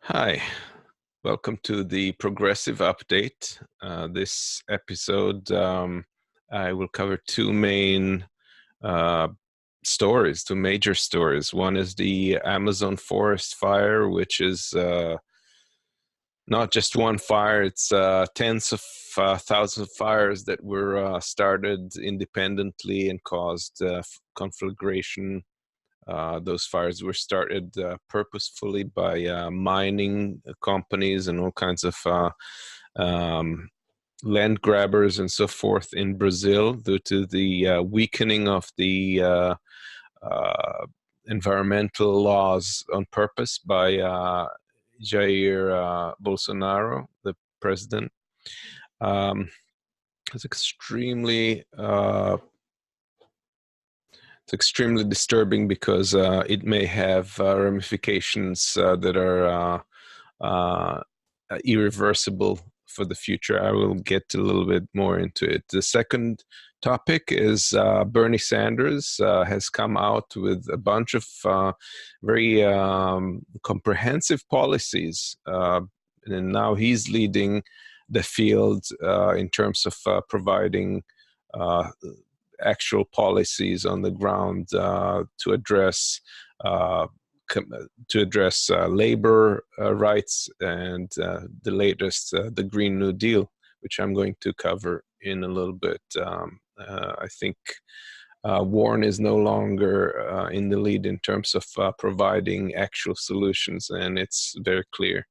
Hi, welcome to the Progressive Update. This episode, I will cover two main uh, stories, two major stories. One is the Amazon forest fire, which is not just one fire, it's tens of thousands of fires that were started independently and caused conflagration. Those fires were started purposefully by mining companies and all kinds of um, land grabbers and so forth in Brazil due to the weakening of the uh, environmental laws on purpose by Jair Bolsonaro, the president. Um, it's extremely it's extremely disturbing because it may have ramifications that are irreversible for the future. I will get a little bit more into it. The second topic is Bernie Sanders has come out with a bunch of very comprehensive policies, and now he's leading the field in terms of providing uh, actual policies on the ground to address uh, labor rights and the latest, the Green New Deal, which I'm going to cover in a little bit. I think Warren is no longer in the lead in terms of providing actual solutions, and it's very clear.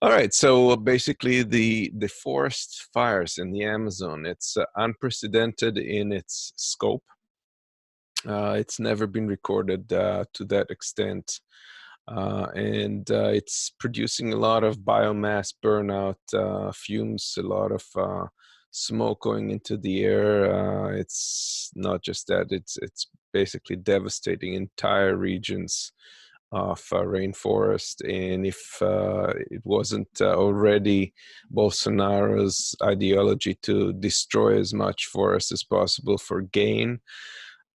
All right, so basically the forest fires in the Amazon, it's unprecedented in its scope. It's never been recorded to that extent. And it's producing a lot of biomass burnout, fumes, a lot of smoke going into the air. It's not just that; it's basically devastating entire regions of rainforest. And if it wasn't already Bolsonaro's ideology to destroy as much forest as possible for gain,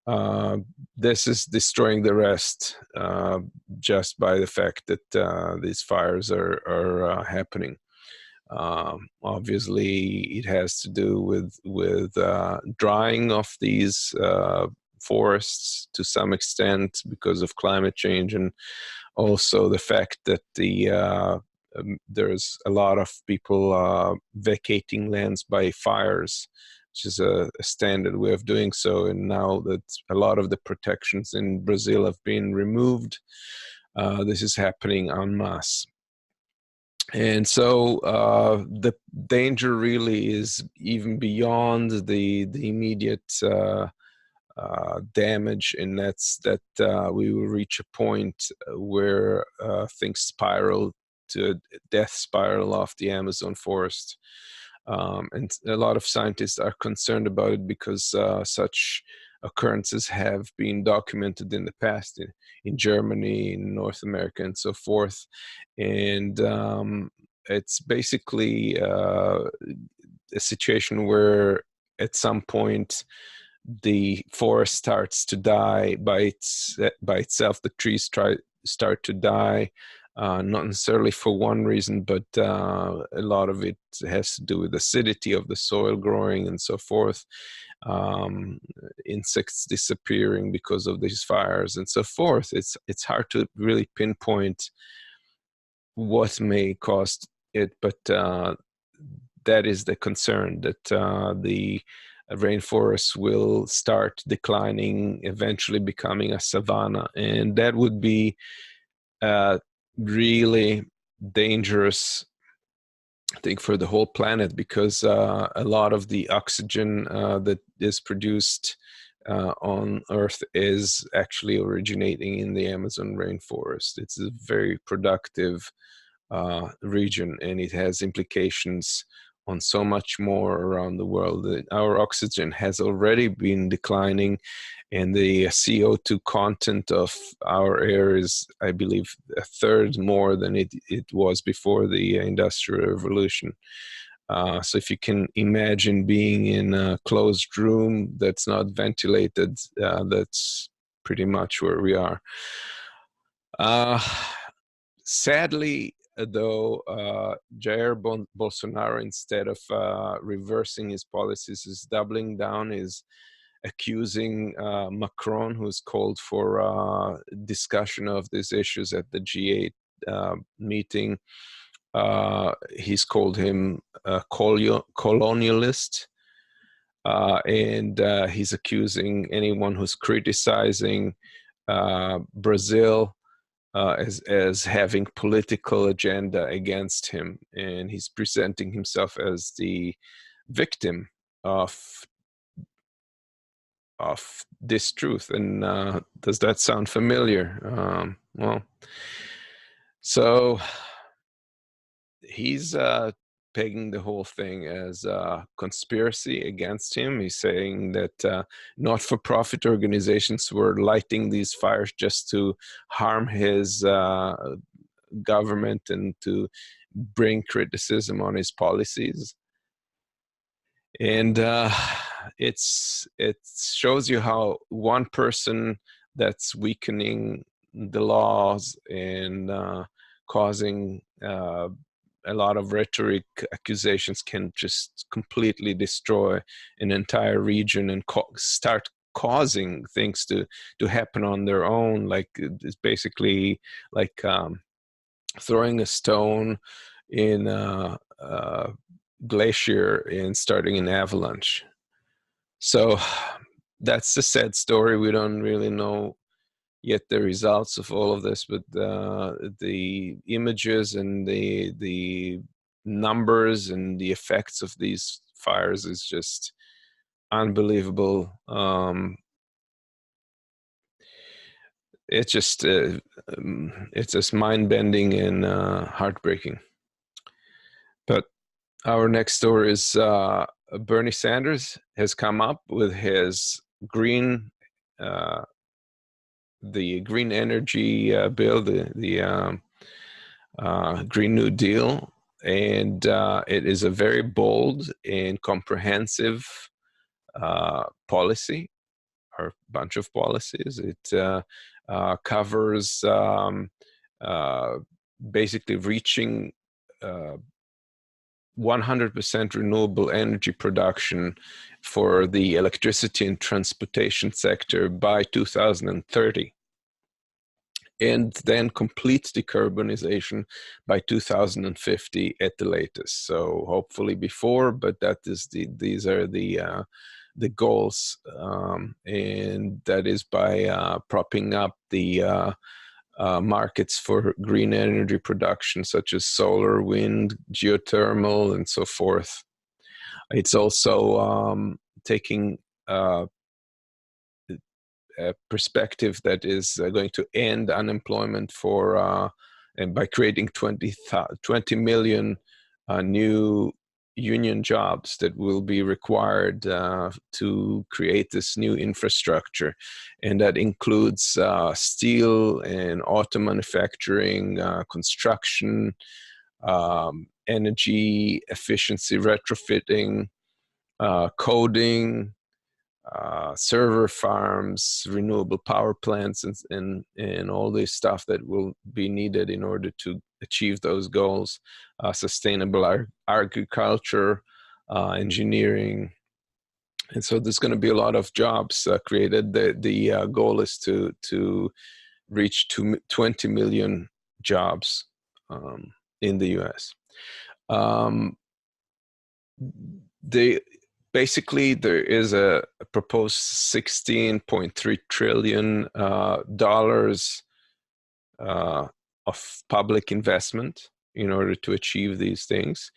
uh, this is destroying the rest just by the fact that these fires are happening. Obviously, it has to do with drying of these forests to some extent because of climate change, and also the fact that there's a lot of people vacating lands by fires, which is a standard way of doing so. And now that a lot of the protections in Brazil have been removed, this is happening en masse. And so the danger really is even beyond the immediate damage, and that's that we will reach a point where things spiral to a death spiral off the Amazon forest. And a lot of scientists are concerned about it because such occurrences have been documented in the past in Germany, in North America, and so forth. And it's basically a situation where at some point the forest starts to die by itself. The trees start to die, not necessarily for one reason, but a lot of it has to do with acidity of the soil growing and so forth. Insects disappearing because of these fires and so forth. It's hard to really pinpoint what may cause it, but that is the concern, that the rainforests will start declining, eventually becoming a savanna, and that would be really dangerous, I think, for the whole planet, because a lot of the oxygen that is produced on Earth is actually originating in the Amazon rainforest. It's a very productive region, and it has implications on so much more around the world. Our oxygen has already been declining, and the CO2 content of our air is, I believe, a third more than it was before the Industrial Revolution. So if you can imagine being in a closed room that's not ventilated, that's pretty much where we are. Uh, Sadly, though, Jair Bolsonaro, instead of reversing his policies, is doubling down, is accusing Macron, who's called for discussion of these issues at the G8 meeting. He's called him a colonialist, and he's accusing anyone who's criticizing Brazil as having political agenda against him, and he's presenting himself as the victim of this truth. And does that sound familiar? Well, so he's pegging the whole thing as a conspiracy against him. He's saying that not-for-profit organizations were lighting these fires just to harm his government and to bring criticism on his policies. And it shows you how one person that's weakening the laws and causing a lot of rhetoric accusations can just completely destroy an entire region and start causing things to happen on their own. Like, it's basically like throwing a stone in a glacier and starting an avalanche. So that's a sad story. We don't really know yet the results of all of this, but the images and the numbers and the effects of these fires is just unbelievable. It's just mind-bending and heartbreaking. But our next story is Bernie Sanders has come up with his the green energy bill, the Green New Deal, and it is a very bold and comprehensive policy, or bunch of policies. It covers basically reaching 100% renewable energy production for the electricity and transportation sector by 2030, and then complete decarbonization by 2050 at the latest. So hopefully before, but these are the goals, and that is by propping up the markets for green energy production, such as solar, wind, geothermal, and so forth. It's also taking a perspective that is going to end unemployment and by creating 20 million new union jobs that will be required to create this new infrastructure. And that includes steel and auto manufacturing, construction, energy efficiency retrofitting, coding, server farms, renewable power plants, and all this stuff that will be needed in order to achieve those goals. Sustainable agriculture, engineering. And so there's going to be a lot of jobs created. The goal is to reach 20 million jobs in the US. Basically, there is a proposed $16.3 trillion of public investment in order to achieve these things.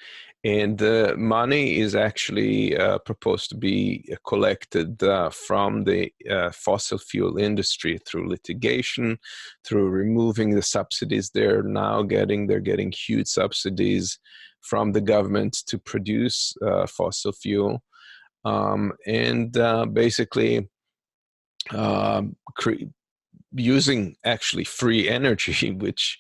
And the money is actually proposed to be collected from the fossil fuel industry through litigation, through removing the subsidies they're getting huge subsidies from the government to produce fossil fuel. And basically using actually free energy, which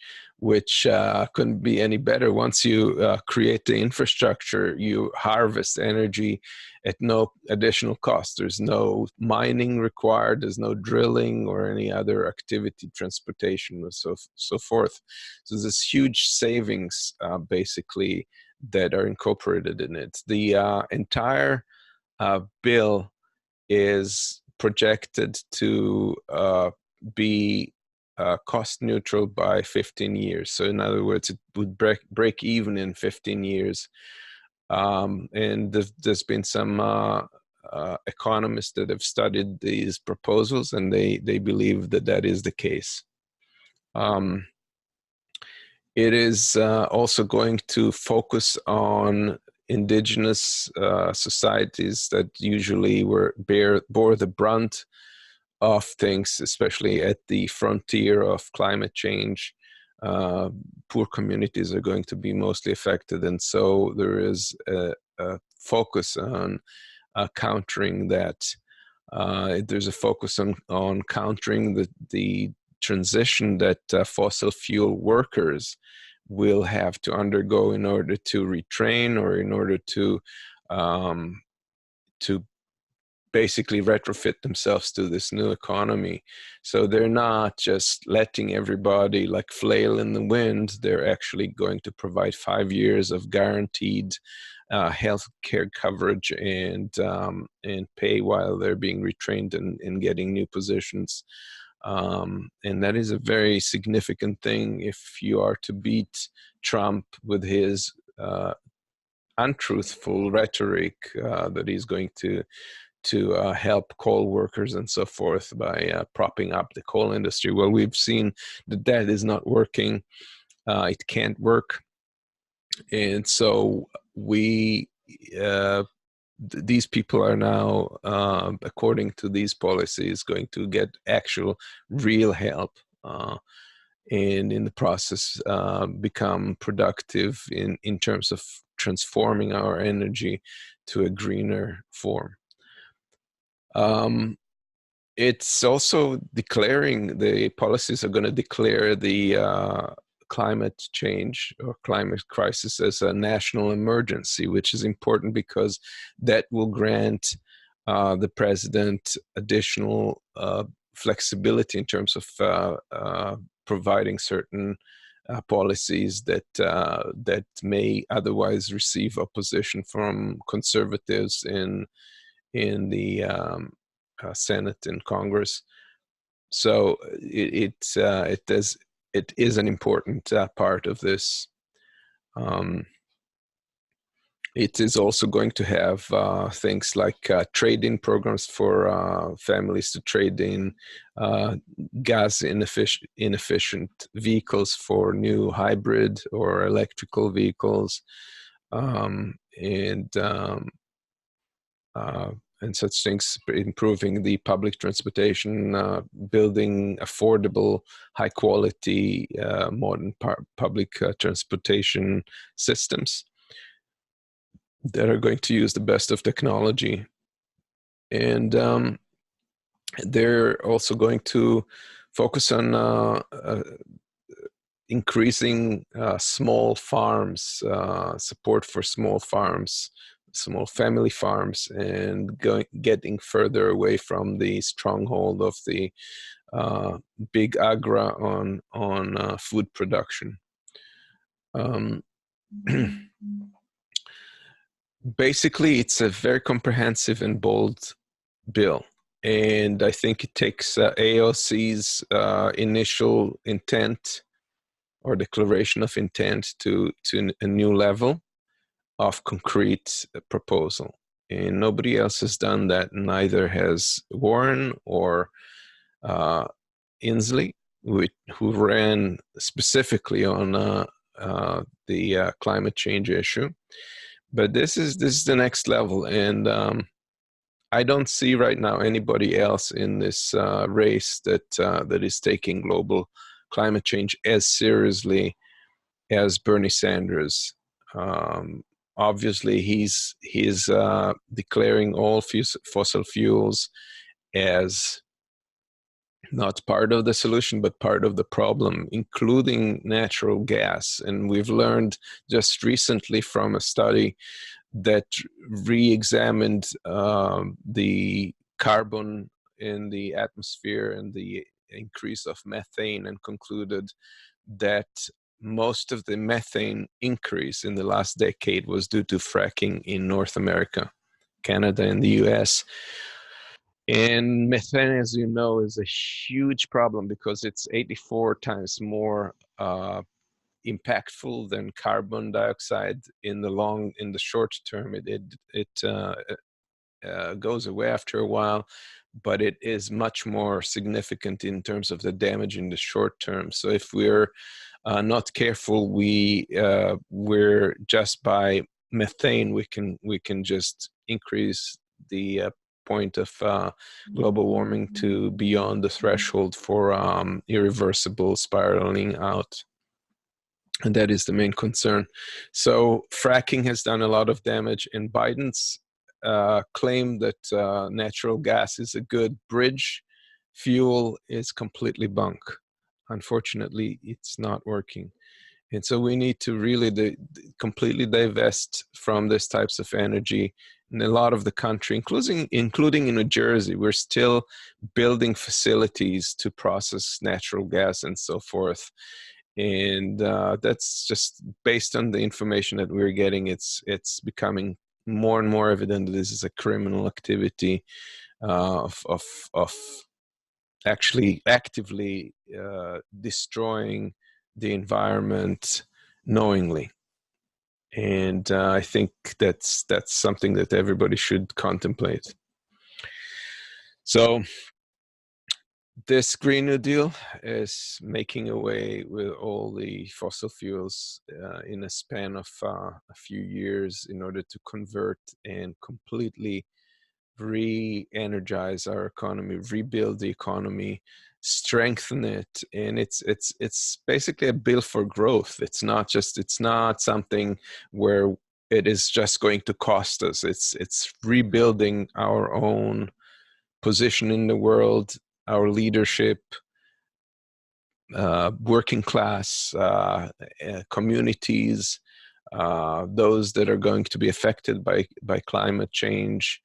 couldn't be any better. Once you create the infrastructure, you harvest energy at no additional cost. There's no mining required. There's no drilling or any other activity, transportation, or so forth. So there's huge savings, basically, that are incorporated in it. The entire bill is projected to be cost neutral by 15 years. So in other words, it would break even in 15 years. And there's been some economists that have studied these proposals, and they believe that that is the case. It is also going to focus on indigenous societies that usually bore the brunt of things, especially at the frontier of climate change. Poor communities are going to be mostly affected, and so there is a focus on countering that. There's a focus on countering the transition that fossil fuel workers will have to undergo in order to retrain, or in order to basically retrofit themselves to this new economy. So they're not just letting everybody like flail in the wind. They're actually going to provide 5 years of guaranteed health care coverage and pay while they're being retrained and getting new positions. And that is a very significant thing if you are to beat Trump with his untruthful rhetoric that he's going to help coal workers and so forth by propping up the coal industry. Well, we've seen that is not working. It can't work. And so these people are now, according to these policies, going to get actual real help, and in the process become productive in terms of transforming our energy to a greener form. It's also declaring, the policies are going to declare the climate change or climate crisis as a national emergency, which is important because that will grant the president additional flexibility in terms of providing certain policies that may otherwise receive opposition from conservatives in the Senate and Congress. So it is an important part of this. It is also going to have things like trade-in programs for families to trade in gas inefficient vehicles for new hybrid or electrical vehicles, and such things, improving the public transportation, building affordable, high quality, modern public transportation systems that are going to use the best of technology. And they're also going to focus on increasing small farms, support for small farms, small family farms, and getting further away from the stronghold of the big agra on food production. Basically, it's a very comprehensive and bold bill, and I think it takes AOC's initial intent or declaration of intent to a new level of concrete proposal. And nobody else has done that. Neither has Warren or Inslee, who ran specifically on the climate change issue. But this is the next level, and I don't see right now anybody else in this race that is taking global climate change as seriously as Bernie Sanders. Obviously, he's declaring all fossil fuels as not part of the solution, but part of the problem, including natural gas. And we've learned just recently from a study that re-examined the carbon in the atmosphere and the increase of methane, and concluded that most of the methane increase in the last decade was due to fracking in North America, Canada, and the US. And methane, as you know, is a huge problem because it's 84 times more impactful than carbon dioxide in the short term. It goes away after a while, but it is much more significant in terms of the damage in the short term. So if we're not careful, we're just by methane we can just increase the point of global warming to beyond the threshold for irreversible spiraling out. And that is the main concern. So fracking has done a lot of damage, and Biden's claim that natural gas is a good bridge fuel is completely bunk. Unfortunately, it's not working. And so we need to really completely divest from these types of energy. In a lot of the country, including in New Jersey, we're still building facilities to process natural gas and so forth. And that's just based on the information that we're getting. It's becoming more and more evident that this is a criminal activity of actually actively destroying the environment knowingly. And I think that's something that everybody should contemplate. So this Green New Deal is making away with all the fossil fuels in a span of a few years in order to convert and completely re-energize our economy, rebuild the economy, strengthen it. And it's basically a bill for growth. It's not something where it is just going to cost us. It's rebuilding our own position in the world, our leadership, working class, communities, those that are going to be affected by climate change.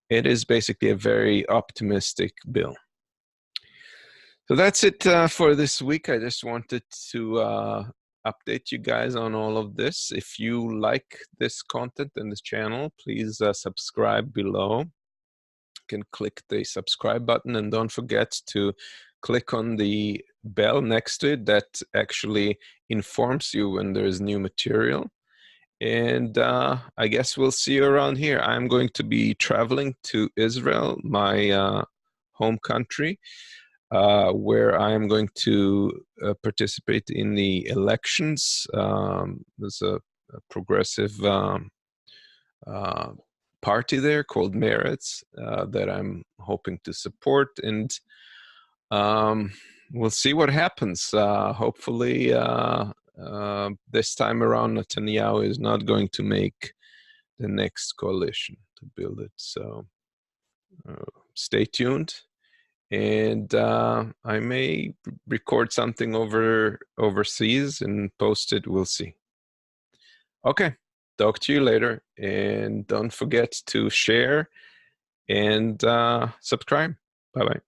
It is basically a very optimistic bill. So that's it for this week. I just wanted to update you guys on all of this. If you like this content and this channel, please subscribe below. You can click the subscribe button, and don't forget to click on the bell next to it that actually informs you when there's new material. And I guess we'll see you around here. I'm going to be traveling to Israel, my home country, where I am going to participate in the elections. There's a progressive party there called Meretz that I'm hoping to support, and we'll see what happens. Hopefully, this time around, Netanyahu is not going to make the next coalition to build it. So stay tuned, and I may record something overseas and post it. We'll see. Okay, talk to you later, and don't forget to share and subscribe. Bye-bye.